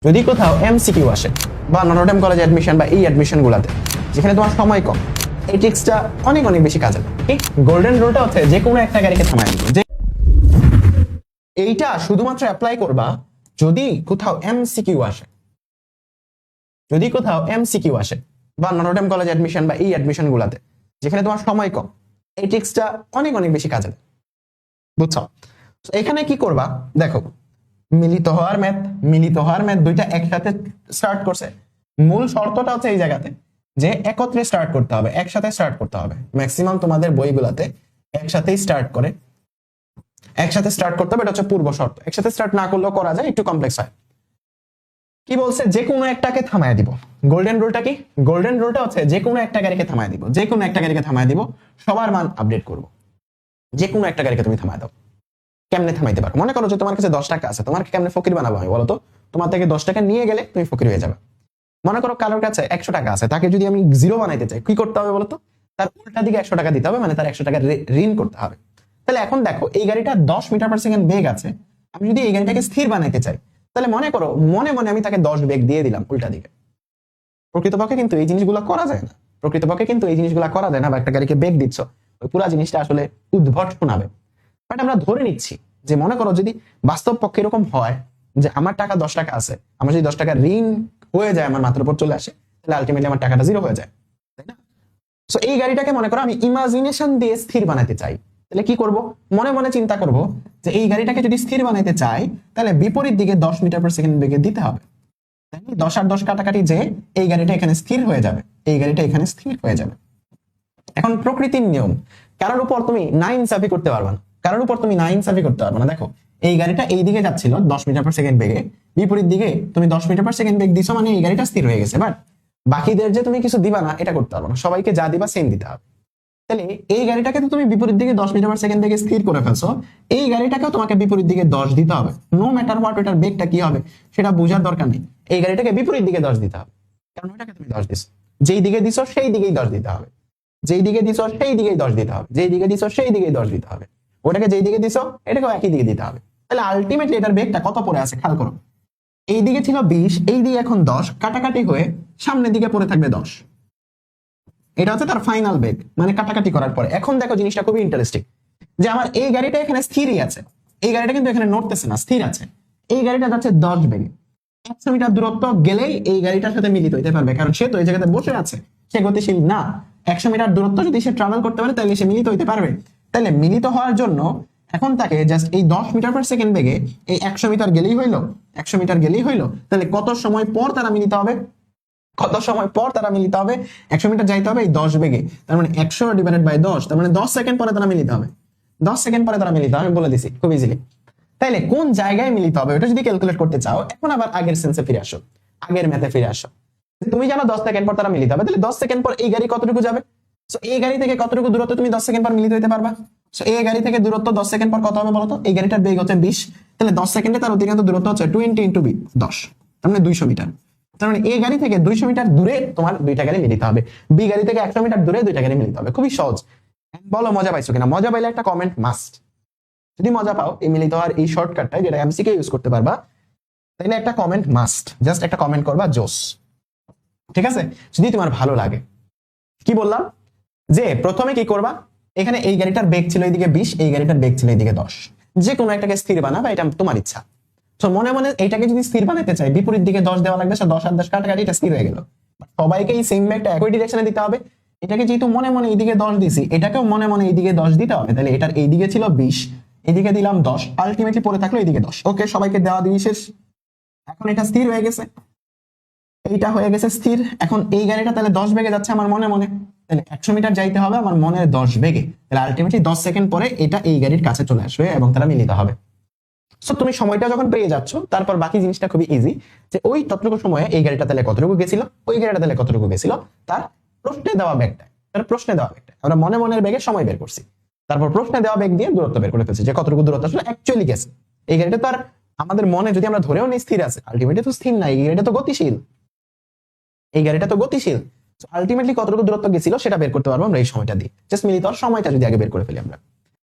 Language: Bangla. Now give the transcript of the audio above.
যদি কোথাও এমসিকিউ আসে বা নটরডেম কলেজ অ্যাডমিশন বা এই অ্যাডমিশন গুলাতে যেখানে তোমার সময় কম, এই ট্রিক্সটা অনেক অনেক বেশি কাজে লাগে। ঠিক গোল্ডেন রুলটা হচ্ছে যে কোনো একটা গাড়িকে থামায় দিবে। যে এইটা শুধুমাত্র অ্যাপ্লাই করবা যদি কোথাও এমসিকিউ আসে, যদি কোথাও এমসিকিউ আসে বা নটরডেম কলেজ অ্যাডমিশন বা এই অ্যাডমিশন গুলাতে যেখানে তোমার সময় কম, এই ট্রিক্সটা অনেক অনেক বেশি কাজে লাগে। বুঝছো? এখানে কি করবা দেখো, মিলিত হওয়ার ম্যাথ দুইটা একসাথে স্টার্ট করছে। মূল শর্তটা হচ্ছে এই জায়গাতে যে একত্রে স্টার্ট করতে হবে, একসাথে স্টার্ট করতে হবে। ম্যাক্সিমাম তোমাদের বইগুলাতে একসাথেই স্টার্ট করে, একসাথে স্টার্ট করতে হবে, এটা হচ্ছে পূর্ব শর্ত। একসাথে স্টার্ট না করলেও করা যায়, একটু কমপ্লেক্স হয়। কি বলছে? যে কোনো একটাকে থামায় দিব। গোল্ডেন রুলটা কি? গোল্ডেন রুলটা হচ্ছে যে কোনো একটা গাড়িকে থামায় দিব, যে কোনো একটা গাড়িকে থামায় দিব, সবার মান আপডেট করব। যে কোনো একটা গাড়িকে তুমি থামায় দাও। কেমনে থামাইতে পারো? মনে করো যে তোমার কাছে 10 টাকা আছে, তোমার কেমনে ফকির বানাবো আমি বলো তো? তোমার থেকে 10 টাকা নিয়ে গেলে তুমি ফকির হয়ে যাবে। মনে করো কারোর কাছে 100 টাকা আছে, তাকে যদি আমি জিরো বানাইতে চাই, কি করতে হবে বলতো? তার উল্টা দিকে 100 টাকা দিতে হবে, মানে তার 100 টাকা ঋণ করতে হবে। তাহলে এখন দেখো, এই গাড়িটা 10 মিটার পার সেকেন্ড বেগ আছে, আমি যদি এই গাড়িটাকে স্থির বানাইতে চাই, তাহলে মনে করো মনে মনে আমি তাকে 10 বেগ দিয়ে দিলাম উল্টা দিকে। প্রকৃতপক্ষে কিন্তু এই জিনিসগুলো করা যায় না, প্রকৃতপক্ষে কিন্তু এই জিনিসগুলো করা যায় না। বা একটা গাড়িকে বেগ দিচ্ছ, ওই পুরো জিনিসটা আসলে উদ্ভট শোনাবে। বাট আমরা ধরে নিচ্ছি যে মনে করো যদি বাস্তব পক্ষে এরকম হয় যে আমার টাকা 10 টাকা আছে, আমার যদি 10 টাকা ঋণ হয়ে যায়, আমার মাথার উপর চলে আসে, তাহলে আলটিমেটলি আমার টাকাটা জিরো হয়ে যায়, তাই না? সো এই গাড়িটাকে মনে করো আমি ইমাজিনেশন দিয়ে স্থির বানাতে চাই, তাহলে কি করব? মনে মনে চিন্তা করব যে এই গাড়িটাকে যদি স্থির বানাতে চাই, তাহলে বিপরীত দিকে 10 মিটার পার সেকেন্ড বেগে দিতে হবে। 10 আর 10 কাটাকাটি, যে এই গাড়িটা এখানে স্থির হয়ে যাবে, এই গাড়িটা এখানে স্থির হয়ে যাবে। এখন প্রকৃতির নিয়ম, কারোর উপর তুমি নাইনসাফি করতে পারবে না, কারোর উপর তুমি নাইনসাফি করতে পারবে না। দেখো, এই গাড়িটা এই দিকে যাচ্ছিল 10 মিটার পার সেকেন্ড বেগে, বিপরীত দিকে তুমি 10 মিটার পার সেকেন্ড বেগ দিছো, মানে এই গাড়িটা স্থির হয়ে গেছে। বাট বাকিদের যে তুমি কিছু দিবা না, এটা করতে পারবে না। সবাইকে যা দিবা সেম দিতে হবে। তাহলে এই গাড়িটাকে তো তুমি বিপরীত দিকে 10 মিটার পার সেকেন্ড বেগে স্থির করে ফেলছো, এই গাড়িটাকেও তোমাকে বিপরীত দিকে 10 দিতে হবে। নো ম্যাটার হোয়াট এটার বেগটা কি হবে সেটা বোঝার দরকার নেই, এই গাড়িটাকে বিপরীত দিকে 10 দিতে হবে, কারণ ওটাকে তুমি 10 দিছো। যেই দিকে দিছো সেই দিকেই 10 দিতে হবে, যেই দিকে দিছো সেই দিকেই 10 দিতে হবে, যেই দিকে দিছো সেই দিকেই 10 দিতে হবে। ওটাকে যেই দিকে দিছো এটাকেও একই দিকে দিতে হবে। তাহলে আলটিমেটলি এটার বেগটা কত পড়ে আছে খেয়াল করো। এই দিকে ছিল 20, এই দিকে এখন 10, কাটাকাটি হয়ে সামনের দিকে পড়ে থাকবে 10। এটা হচ্ছে তার ফাইনাল বেগ, মানে কাটাকাটি করার পরে। এখন দেখো জিনিসটা খুবই ইন্টারেস্টিং, যে আমার এই গাড়িটা এখানে স্থিরই আছে, এই গাড়িটা কিন্তু এখানে নড়তেছে না, স্থির আছে। এই গাড়িটা যাচ্ছে 10 বেগে, 100 মিটার দূরত্ব গেলেই এই গাড়িটার সাথে মিলিত হইতে পারবে, কারণ সে তো এই জায়গাতে বসে আছে, সে গতিশীল না। 100 মিটার দূরত্ব যদি সে ট্রাভেল করতে পারে, তাহলে সে মিলিত হইতে পারবে। তাহলে মিলিত হওয়ার জন্য এখন তাকে জাস্ট এই 10 মিটার পার সেকেন্ড বেগে এই 100 মিটার গেলেই হইলো, 100 মিটার গেলেই হইলো। তাহলে কত সময় পর তারা মিলিত হবে? কত সময় পর তারা মিলিত হবে? 100 মিটার যাইতে হবে এই 10 বেগে, তার মানে 100 ডিভাইডেড বাই 10, তার মানে 10 সেকেন্ড পরে তারা মিলিত হবে। 10 সেকেন্ড পরে তারা মিলিত হবে, আমি বলে দিছি খুব ইজিলি। তাইলে কোন জায়গায় মিলিত হবে ওটা যদি ক্যালকুলেট করতে চাও, এখন আবার আগের সেন্সে ফিরে আসো, আগের ম্যাথে ফিরে আসো। তুমি জানো 10 সেকেন্ড পর তারা মিলিত হবে, তাহলে 10 সেকেন্ড পর এই গাড়ি কতটুকু যাবে? সো এই গাড়ি থেকে কতটুকু দূরত্ব তুমি 10 সেকেন্ড পর মিলিত হতে পারবা? সো এই গাড়ি থেকে দূরত্ব 10 সেকেন্ড পর কত হবে বলতো? এই গাড়িটার বেগ হচ্ছে 20, তাহলে 10 সেকেন্ডে তার অতিরিক্ত দূরত্ব হচ্ছে 20 ইনটু 10, তার মানে 200 মিটার। তার মানে এই গাড়ি থেকে 200 মিটার দূরে তোমার দুইটা গাড়ি মিলিত হবে, বি গাড়ি থেকে 100 মিটার দূরে দুইটা গাড়ি মিলিত হবে। খুবই সহজ। বলো মজা পাইছো কিনা? মজা পাইলে একটা কমেন্ট মাস্ট। যদি মজা পাও এই মিলিত হওয়ার এই শর্টকাটটা, যেটা এমসিকে ইউজ করতে পারবা, তাহলে একটা কমেন্ট মাস্ট, জাস্ট একটা কমেন্ট করবা জোস, ঠিক আছে? যদি তোমার ভালো লাগে। কি বললাম? যে প্রথমে কি করবা, এখানে এই গাড়িটার বেগ ছিল এইদিকে 20, এই গাড়িটার বেগ ছিল এইদিকে 10, যে কোনো একটাকে স্থির বানাবা, এটা তোমার ইচ্ছা। তো মনে মনে এইটাকে যদি স্থির বানাতে চাই, বিপরীত দিকে 10 দেওয়া লাগবে, 10 আর 10 কাটাকাটি, এটা স্থির হয়ে গেল। সবাইকে এই সেম ব্যাগটা একই ডিরেকশনে দিতে হবে। এটাকে যেহেতু মনে মনে এইদিকে 10 দিছি, এটাকেও মনে মনে এইদিকে 10 দিতে হবে। তাহলে এটার এইদিকে ছিল 20, এদিকে দিলাম 10, আলটিমেটলি পড়ে থাকলো এইদিকে 10। ওকে, সবাইকে দেওয়া দিয়ে শেষ। এখন এটা স্থির হয়ে গেছে, এইটা হয়ে গেছে স্থির। এখন এই গাড়িটা তাহলে 10 বেগে যাচ্ছে আমার মনে মনে, তাহলে 100 মিটার যাইতে হবে আমার মনের 10 বেগে, তাহলে আলটিমেটলি 10 সেকেন্ড পরে এটা এই গাড়ির কাছে চলে আসবে এবং তারা মিলিত হবে। সো তুমি সময়টা যখন পেয়ে যাচ্ছ, তারপর বাকি জিনিসটা খুবই ইজি, যে ওই ততটুকু সময়ে এই গাড়িটা তাহলে কতটুকু গেছিল, ওই গাড়িটা তাহলে কতটুকু গেছিল, তার প্রশ্নে দেওয়া বেগটা, তার প্রশ্নে দেওয়া বেগটা আমরা মনে মনের বেগে সময় বের করছি, তারপর প্রশ্নে দেওয়া বেগ দিয়ে দূরত্ব বের করে ফেলছি, যে কতটুকু দূরত্ব আসলে অ্যাকচুয়ালি গেছে। এই গাড়িটা তো আর আমাদের মনে যদি আমরা ধরেও নিই স্থির আছে, আলটিমেটলি তো স্থির না, এই গাড়িটা তো গতিশীল, এই গাড়িটা তো গতিশীল। আলটিমেটলি কতটুকু দূরত্ব গেছিল সেটা বের করতে পারবো আমরা এই সময়টা দিয়ে, জাস্ট মিলিত হওয়ার সময়টা যদি আগে বের করে ফেলি আমরা।